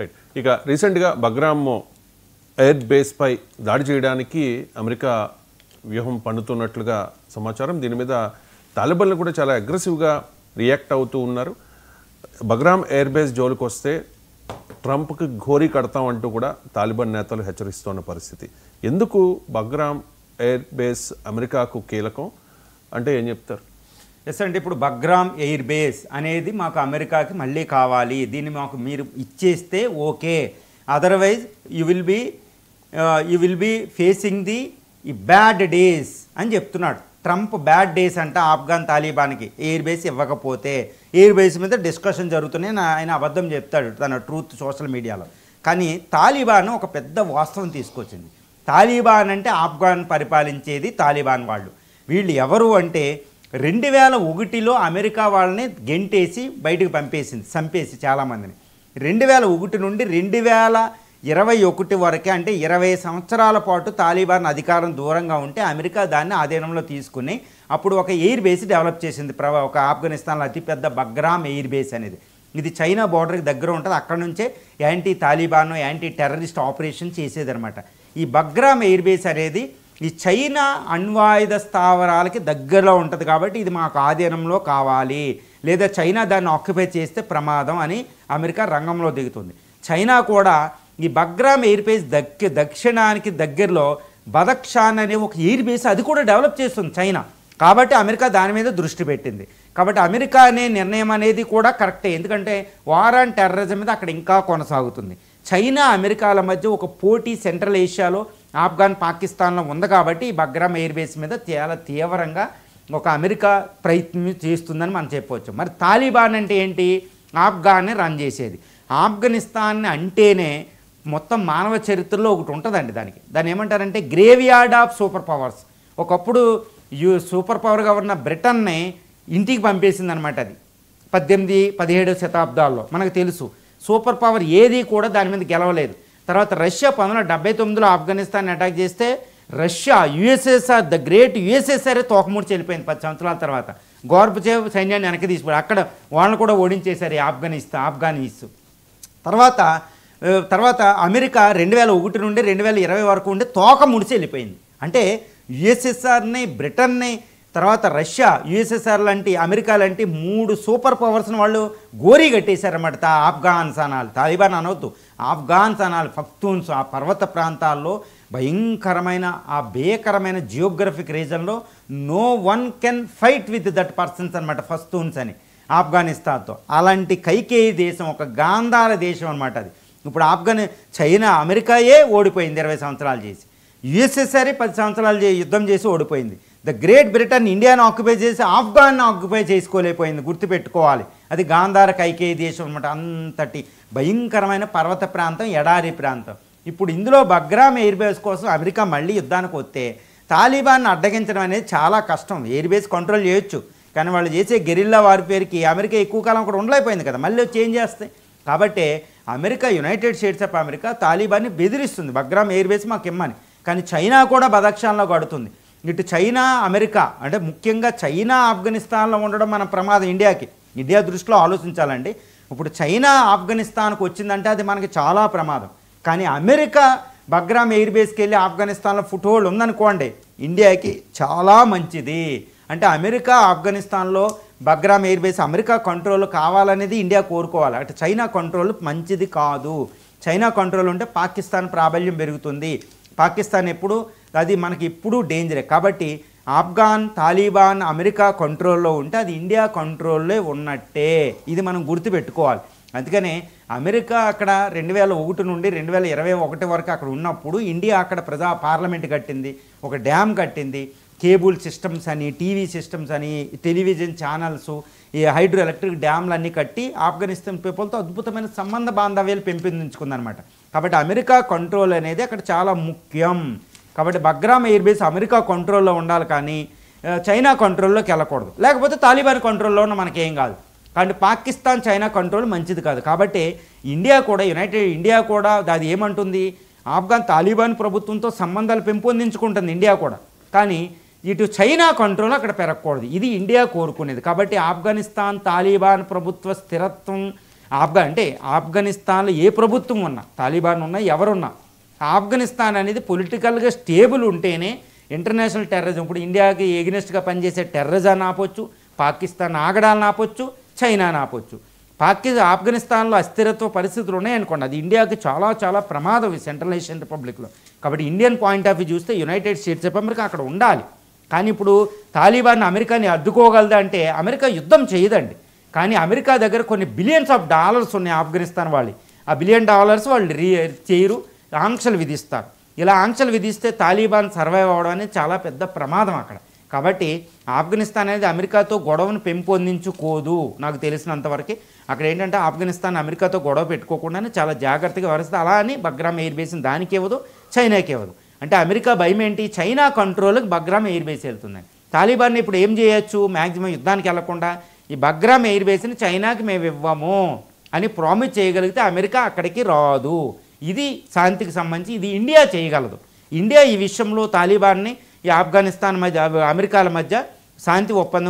Right. ఇక రీసెంట్గా Bagram air బేస్పై దాడి చేయడానికి అమెరికా వ్యూహం పన్నుతున్నట్లుగా సమాచారం. దీని మీద తాలిబాన్లు కూడా చాలా అగ్రెసివ్గా రియాక్ట్ అవుతూ ఉన్నారు. బగ్రామ్ ఎయిర్ బేస్ జోలికి వస్తే ట్రంప్కి ఘోరీ కడతామంటూ కూడా తాలిబాన్ నేతలు హెచ్చరిస్తున్న పరిస్థితి. ఎందుకు బగ్రామ్ ఎయిర్ బేస్ అమెరికాకు కీలకం అంటే ఏం చెప్తారు? ఎస్ అంటే ఇప్పుడు బగ్రామ్ ఎయిర్ బేస్ అనేది మాకు అమెరికాకి మళ్ళీ కావాలి, దీన్ని మాకు మీరు ఇచ్చేస్తే okay, otherwise you will be facing the bad days అని చెప్తున్నాడు ట్రంప్. బ్యాడ్ డేస్ అంట ఆఫ్ఘన్ తాలిబాన్కి ఎయిర్ బేస్ ఇవ్వకపోతే. ఎయిర్ బేస్ మీద డిస్కషన్ జరుగుతున్నాయి, ఆయన అబద్ధం చెప్తాడు తన ట్రూత్ సోషల్ మీడియాలో. కానీ తాలిబాన్ ఒక పెద్ద వాస్తవం తీసుకొచ్చింది. తాలిబాన్ అంటే ఆఫ్ఘన్ పరిపాలించేది తాలిబాన్ వాళ్ళు. వీళ్ళు ఎవరు అంటే 2001లో అమెరికా వాళ్ళని గెంటేసి బయటకు చంపేసి చాలామందిని. 2001 నుండి 2021 వరకే, అంటే 20 సంవత్సరాల పాటు తాలిబాన్ అధికారం దూరంగా ఉంటే అమెరికా దాన్ని ఆధీనంలో తీసుకుని అప్పుడు ఒక ఎయిర్ బేస్ డెవలప్ చేసింది. ఒక ఆఫ్ఘనిస్తాన్లో అతిపెద్ద బగ్రామ్ ఎయిర్ బేస్ అనేది. ఇది చైనా బార్డర్కి దగ్గర ఉంటుంది. అక్కడ నుంచే anti Taliban anti terrorist operation చేసేదనమాట. ఈ బగ్రామ్ ఎయిర్ బేస్ అనేది ఈ చైనా అణ్వాయుధ స్థావరాలకి దగ్గరలో ఉంటుంది కాబట్టి ఇది మాకు ఆధీనంలో కావాలి, లేదా చైనా దాన్ని ఆక్యుపై చేస్తే ప్రమాదం అని అమెరికా రంగంలో దిగుతుంది. చైనా కూడా ఈ బగ్రామ్ ఎయిర్ బేస్ దక్షిణానికి దగ్గరలో బదక్షాన్ అనే ఒక ఎయిర్ బేస్ అది కూడా డెవలప్ చేస్తుంది చైనా. కాబట్టి అమెరికా దాని మీద దృష్టి పెట్టింది. కాబట్టి అమెరికా అనే నిర్ణయం అనేది కూడా కరెక్టే, ఎందుకంటే వార్ ఆన్ టెర్రరిజం మీద అక్కడ ఇంకా కొనసాగుతుంది. చైనా అమెరికాల మధ్య ఒక పోటీ సెంట్రల్ ఏషియాలో ఆఫ్ఘన్ పాకిస్తాన్లో ఉంది కాబట్టి ఈ బగ్రామ్ ఎయిర్ బేస్ మీద చాలా తీవ్రంగా ఒక అమెరికా ప్రయత్నం చేస్తుందని మనం చెప్పవచ్చు. మరి తాలిబాన్ అంటే ఏంటి? ఆఫ్ఘాన్ని రన్ చేసేది. ఆఫ్ఘనిస్తాన్ అంటేనే మొత్తం మానవ చరిత్రలో ఒకటి ఉంటుందండి. దాన్ని ఏమంటారంటే గ్రేవ్యార్డ్ ఆఫ్ సూపర్ పవర్స్. ఒకప్పుడు సూపర్ పవర్గా ఉన్న బ్రిటన్ని ఇంటికి పంపేసింది అనమాట. అది 18-17 శతాబ్దాల్లో మనకు తెలుసు. సూపర్ పవర్ ఏది కూడా దాని మీద గెలవలేదు. తర్వాత రష్యా 1979లో ఆఫ్ఘనిస్తాన్ అటాక్ చేస్తే Russia USSR the great USSR తోకముడిచి వెళ్ళిపోయింది 10 సంవత్సరాల తర్వాత. గోర్బచేవ్ సైన్యాన్ని వెనక్కి తీసిపోయి అక్కడ వాళ్ళని కూడా ఓడించేశారు ఈ ఆఫ్ఘనీస్. తర్వాత అమెరికా 2001 నుండి 2020 వరకు ఉండి తోక ముడిచి వెళ్ళిపోయింది. అంటే యుఎస్ఎస్ఆర్ని, బ్రిటన్ని, తర్వాత రష్యా, యుఎస్ఎస్ఆర్ లాంటి, అమెరికా లాంటి 3 సూపర్ పవర్స్ని వాళ్ళు గోరీ కట్టేశారన్నమాట. ఆఫ్ఘనిస్తానాలు తాలిబాన్ అనవద్దు, ఆఫ్ఘనిస్తానాలు పఖ్తూన్స్ ఆ పర్వత ప్రాంతాల్లో భయంకరమైన ఆ భీకరమైన జియోగ్రఫిక్ రీజన్లో no one can fight with that persons అనమాట, పఖ్తూన్స్ అని ఆఫ్ఘనిస్తాన్తో. అలాంటి కైకేయి దేశం, ఒక గాంధార దేశం అనమాట అది. ఇప్పుడు చైనా అమెరికాయే ఓడిపోయింది 20 సంవత్సరాలు చేసి. యుఎస్ఎస్ఆర్ 10 సంవత్సరాలు యుద్ధం చేసి ఓడిపోయింది. ద గ్రేట్ బ్రిటన్ ఇండియాను ఆక్యుపై చేసి ఆఫ్ఘాన్ని ఆక్యుపై చేసుకోలేకపోయింది. గుర్తుపెట్టుకోవాలి, అది గాంధార కైకేయి దేశం అనమాట. అంతటి భయంకరమైన పర్వత ప్రాంతం, ఎడారి ప్రాంతం. ఇప్పుడు ఇందులో బగ్రామ్ ఎయిర్ బేస్ కోసం అమెరికా మళ్ళీ యుద్ధానికి వస్తే తాలిబాన్ అడ్డగించడం అనేది చాలా కష్టం. ఎయిర్ బేస్ కంట్రోల్ చేయొచ్చు, కానీ వాళ్ళు చేసే గెరిల్లా వార్ఫేర్కి అమెరికా ఎక్కువ కాలం అక్కడ ఉండలేకపోయింది కదా, మళ్ళీ చేంజ్ చేస్తాయి. కాబట్టి America, United States of America తాలిబాన్ని బెదిరిస్తుంది బగ్రామ్ ఎయిర్ బేస్ మాకు ఇమ్మని. కానీ చైనా కూడా బదక్షాన్లో కడుతుంది. ఇటు చైనా, అమెరికా, అంటే ముఖ్యంగా చైనా ఆఫ్ఘనిస్తాన్లో ఉండడం మన ప్రమాదం ఇండియాకి. ఇండియా దృష్టిలో ఆలోచించాలండి. ఇప్పుడు చైనా ఆఫ్ఘనిస్తాన్కి వచ్చిందంటే అది మనకి చాలా ప్రమాదం. కానీ అమెరికా బగ్రామ్ ఎయిర్ బేస్కి వెళ్ళి ఆఫ్ఘనిస్తాన్లో ఫుట్ హోల్డ్ ఉందనుకోండి, ఇండియాకి చాలా మంచిది. అంటే అమెరికా ఆఫ్ఘనిస్తాన్లో Bagram air base America control కావాలనేది ఇండియా కోరుకోవాలి. అంటే చైనా కంట్రోల్ మంచిది కాదు. చైనా కంట్రోల్ ఉంటే పాకిస్తాన్ ప్రాబల్యం పెరుగుతుంది. పాకిస్తాన్ ఎప్పుడు అది మనకి ఎప్పుడూ డేంజరే. కాబట్టి ఆఫ్ఘాన్ తాలిబాన్ అమెరికా కంట్రోల్లో ఉంటే అది ఇండియా కంట్రోల్లో ఉన్నట్టే, ఇది మనం గుర్తుపెట్టుకోవాలి. అందుకనే అమెరికా అక్కడ 2001 నుండి 2021 వరకు అక్కడ ఉన్నప్పుడు ఇండియా అక్కడ పార్లమెంట్ కట్టింది, ఒక డ్యామ్ కట్టింది, కేబుల్ సిస్టమ్స్ అని, టీవీ సిస్టమ్స్ అని, టెలివిజన్ ఛానల్స్, ఈ హైడ్రో ఎలక్ట్రిక్ డ్యామ్లు అన్నీ కట్టి ఆఫ్ఘనిస్తాన్ పీపుల్తో అద్భుతమైన సంబంధ బాంధవ్యాలు పెంపొందించుకుందనమాట. కాబట్టి అమెరికా కంట్రోల్ అనేది అక్కడ చాలా ముఖ్యం. కాబట్టి బగ్రామ్ ఎయిర్ బేస్ అమెరికా కంట్రోల్లో ఉండాలి, కానీ చైనా కంట్రోల్లోకి వెళ్ళకూడదు. లేకపోతే తాలిబాన్ కంట్రోల్లో ఉన్న మనకేం కాదు. కాబట్టి పాకిస్తాన్ చైనా కంట్రోల్ మంచిది కాదు. కాబట్టి ఇండియా కూడా అది ఏమంటుంది, ఆఫ్ఘన్ తాలిబాన్ ప్రభుత్వంతో సంబంధాలు పెంపొందించుకుంటుంది ఇండియా కూడా, కానీ ఇటు చైనా కంట్రోల్ అక్కడ పెరగకూడదు. ఇది ఇండియా కోరుకునేది. కాబట్టి ఆఫ్ఘనిస్తాన్ తాలిబాన్ ప్రభుత్వ స్థిరత్వం అంటే ఆఫ్ఘనిస్తాన్లో ఏ ప్రభుత్వం ఉన్నా, తాలిబాన్ ఉన్నా, ఎవరున్నా, ఆఫ్ఘనిస్తాన్ అనేది పొలిటికల్గా స్టేబుల్ ఉంటేనే ఇంటర్నేషనల్ టెర్రరిజం, ఇప్పుడు ఇండియాకి ఎగ్నెస్ట్గా పనిచేసే టెర్రరిజాన్ని ఆపొచ్చు, పాకిస్తాన్ ఆగడాలను ఆపొచ్చు, చైనాని ఆపొచ్చు. ఆఫ్ఘనిస్తాన్లో అస్థిరత్వ పరిస్థితులు ఉన్నాయనుకోండి, అది ఇండియాకి చాలా చాలా ప్రమాదం ఈ సెంట్రల్ ఏషియన్ రిపబ్లిక్లో. కాబట్టి ఇండియన్ పాయింట్ ఆఫ్ వ్యూ చూస్తే యునైటెడ్ స్టేట్స్ ఆఫ్ అమెరికా అక్కడ ఉండాలి. కానీ ఇప్పుడు తాలిబాన్ అమెరికాని అడ్డుకోగలదా అంటే అమెరికా యుద్ధం చేయదండి. కానీ అమెరికా దగ్గర కొన్ని బిలియన్స్ ఆఫ్ డాలర్స్ ఉన్నాయి ఆఫ్ఘనిస్తాన్ వాళ్ళు. ఆ $1 బిలియన్ వాళ్ళు చేయరు, ఆంక్షలు విధిస్తారు. ఇలా ఆంక్షలు విధిస్తే తాలిబాన్ సర్వైవ్ అవ్వడం అనేది చాలా పెద్ద ప్రమాదం అక్కడ. కాబట్టి ఆఫ్ఘనిస్తాన్ అనేది అమెరికాతో గొడవను పెంపొందించుకోదు నాకు తెలిసినంతవరకు. అక్కడ ఏంటంటే ఆఫ్ఘనిస్తాన్ అమెరికాతో గొడవ పెట్టుకోకుండానే చాలా జాగ్రత్తగా వ్యవహరిస్తుంది. అలా అని బగ్రామ్ ఎయిర్ బేస్ని దానికి ఇవ్వదు, చైనాకి ఇవ్వదు. అంటే అమెరికా భయం ఏంటి, చైనా కంట్రోల్కి బగ్రామ్ ఎయిర్ బేస్ వెళ్తుందని. తాలిబాన్ ఇప్పుడు ఏం చేయొచ్చు, మ్యాక్సిమం యుద్ధానికి వెళ్లకుండా ఈ బగ్రామ్ ఎయిర్ బేస్ని చైనాకి మేము ఇవ్వము అని ప్రామిస్ చేయగలిగితే అమెరికా అక్కడికి రాదు. ఇది శాంతికి సంబంధించి ఇది ఇండియా చేయగలదు. ఇండియా ఈ విషయంలో తాలిబాన్ని ఈ ఆఫ్ఘనిస్తాన్ మధ్య అమెరికాల మధ్య శాంతి ఒప్పందం